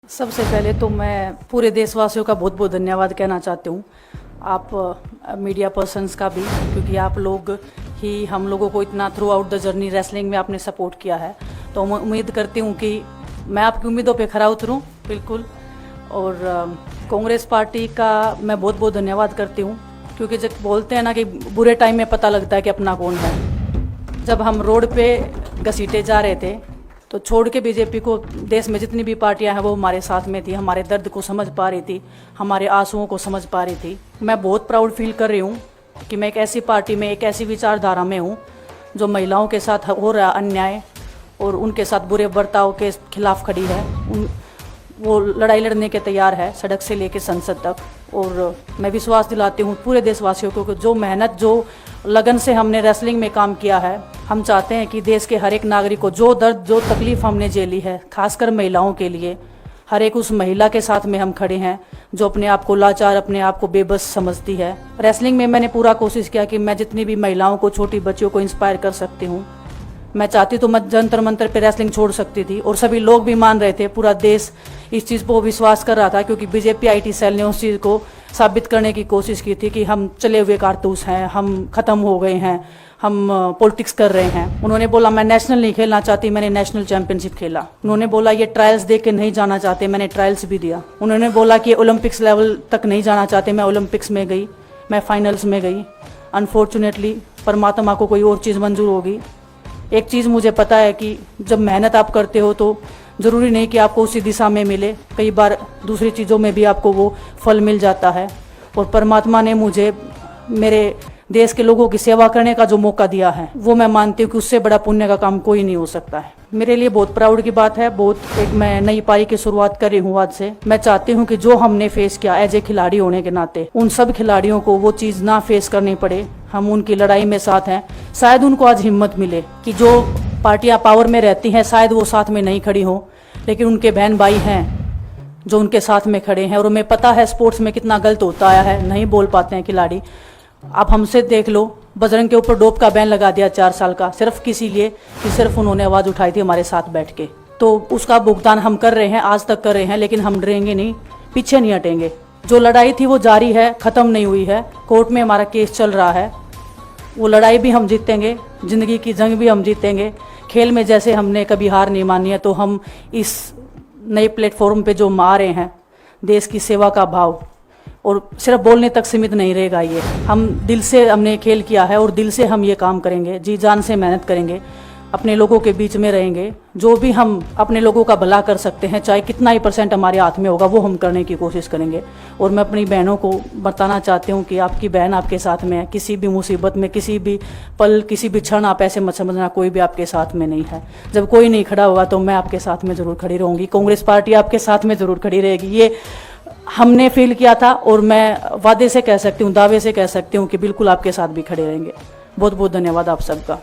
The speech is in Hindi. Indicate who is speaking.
Speaker 1: सबसे पहले तो मैं पूरे देशवासियों का बहुत बहुत धन्यवाद कहना चाहती हूँ, आप मीडिया पर्सन्स का भी, क्योंकि आप लोग ही हम लोगों को इतना through out the journey wrestling में आपने सपोर्ट किया है। तो मैं उम्मीद करती हूँ कि मैं आपकी उम्मीदों पे खरा उतरूँ बिल्कुल। और कांग्रेस पार्टी का मैं बहुत बहुत धन्यवाद करती हूँ, क्योंकि जब बोलते हैं ना कि बुरे टाइम में पता लगता है कि अपना कौन है। जब हम रोड पे घसीटे जा रहे थे तो छोड़ के बीजेपी को, देश में जितनी भी पार्टियां हैं वो हमारे साथ में थी, हमारे दर्द को समझ पा रही थी, हमारे आंसुओं को समझ पा रही थी। मैं बहुत प्राउड फील कर रही हूँ कि मैं एक ऐसी पार्टी में, एक ऐसी विचारधारा में हूँ जो महिलाओं के साथ हो रहा अन्याय और उनके साथ बुरे बर्ताव के खिलाफ खड़ी है। वो लड़ाई लड़ने के तैयार है, सड़क से लेकर संसद तक। और मैं विश्वास दिलाती हूँ पूरे देशवासियों को कि जो मेहनत, जो लगन से हमने रेसलिंग में काम किया है, हम चाहते हैं कि देश के हर एक नागरिक को जो दर्द, जो तकलीफ हमने झेली है, खासकर महिलाओं के लिए, हर एक उस महिला के साथ में हम खड़े हैं जो अपने आप को लाचार, अपने आप को बेबस समझती है। रेसलिंग में मैंने पूरा कोशिश किया कि मैं जितनी भी महिलाओं को, छोटी बच्चियों को इंस्पायर कर सकती हूँ। मैं चाहती तो मैं जंतर मंतर पे रेसलिंग छोड़ सकती थी, और सभी लोग भी मान रहे थे, पूरा देश इस चीज़ को विश्वास कर रहा था, क्योंकि बीजेपी आईटी सेल ने उस चीज़ को साबित करने की कोशिश की थी कि हम चले हुए कारतूस हैं, हम ख़त्म हो गए हैं, हम पॉलिटिक्स कर रहे हैं। उन्होंने बोला मैं नेशनल नहीं खेलना चाहती, मैंने नेशनल चैंपियनशिप खेला। उन्होंने बोला ये ट्रायल्स दे के नहीं जाना चाहते, मैंने ट्रायल्स भी दिया। उन्होंने बोला कि ओलंपिक्स लेवल तक नहीं जाना चाहते, मैं ओलंपिक्स में गई, मैं फाइनल्स में गई। अनफॉर्चुनेटली परमात्मा को कोई और चीज़ मंजूर होगी। एक चीज़ मुझे पता है कि जब मेहनत आप करते हो तो ज़रूरी नहीं कि आपको उसी दिशा में मिले, कई बार दूसरी चीज़ों में भी आपको वो फल मिल जाता है। और परमात्मा ने मुझे मेरे देश के लोगों की सेवा करने का जो मौका दिया है, वो मैं मानती हूँ कि उससे बड़ा पुण्य का काम कोई नहीं हो सकता है। मेरे लिए बहुत प्राउड की बात है। एक मैं नई पारी की शुरुआत कर रही हूँ आज से। मैं चाहती हूँ कि जो हमने फेस किया एज ए खिलाड़ी होने के नाते, उन सब खिलाड़ियों को वो चीज़ ना फेस करनी पड़े। हम उनकी लड़ाई में साथ हैं। शायद उनको आज हिम्मत मिले कि जो पार्टियां पावर में रहती हैं शायद वो साथ में नहीं खड़ी हों, लेकिन उनके बहन भाई हैं जो उनके साथ में खड़े हैं। और हमें पता है स्पोर्ट्स में कितना गलत होता आया है, नहीं बोल पाते हैं खिलाड़ी। आप हमसे देख लो, बजरंग के ऊपर डोप का बैन लगा दिया 4 साल का, सिर्फ किसी लिए कि सिर्फ उन्होंने आवाज़ उठाई थी हमारे साथ बैठ के। तो उसका भुगतान हम कर रहे हैं, आज तक कर रहे हैं, लेकिन हम डरेंगे नहीं, पीछे नहीं हटेंगे। जो लड़ाई थी वो जारी है, ख़त्म नहीं हुई है। कोर्ट में हमारा केस चल रहा है, वो लड़ाई भी हम जीतेंगे, ज़िंदगी की जंग भी हम जीतेंगे। खेल में जैसे हमने कभी हार नहीं मानी है, तो हम इस नए प्लेटफॉर्म पे जो आ रहे हैं, देश की सेवा का भाव, और सिर्फ बोलने तक सीमित नहीं रहेगा। ये हम दिल से हमने खेल किया है और दिल से हम ये काम करेंगे, जी जान से मेहनत करेंगे, अपने लोगों के बीच में रहेंगे। जो भी हम अपने लोगों का भला कर सकते हैं, चाहे कितना ही % हमारे हाथ में होगा, वो हम करने की कोशिश करेंगे। और मैं अपनी बहनों को बताना चाहती हूँ कि आपकी बहन आपके साथ में है। किसी भी मुसीबत में, किसी भी पल, किसी भी क्षण आप ऐसे मत समझना कोई भी आपके साथ में नहीं है। जब कोई नहीं खड़ा होगा तो मैं आपके साथ में ज़रूर खड़ी रहूँगी, कांग्रेस पार्टी आपके साथ में ज़रूर खड़ी रहेगी। ये हमने फील किया था, और मैं वादे से कह सकती हूँ, दावे से कह सकती हूँ कि बिल्कुल आपके साथ भी खड़े रहेंगे। बहुत बहुत धन्यवाद आप सबका।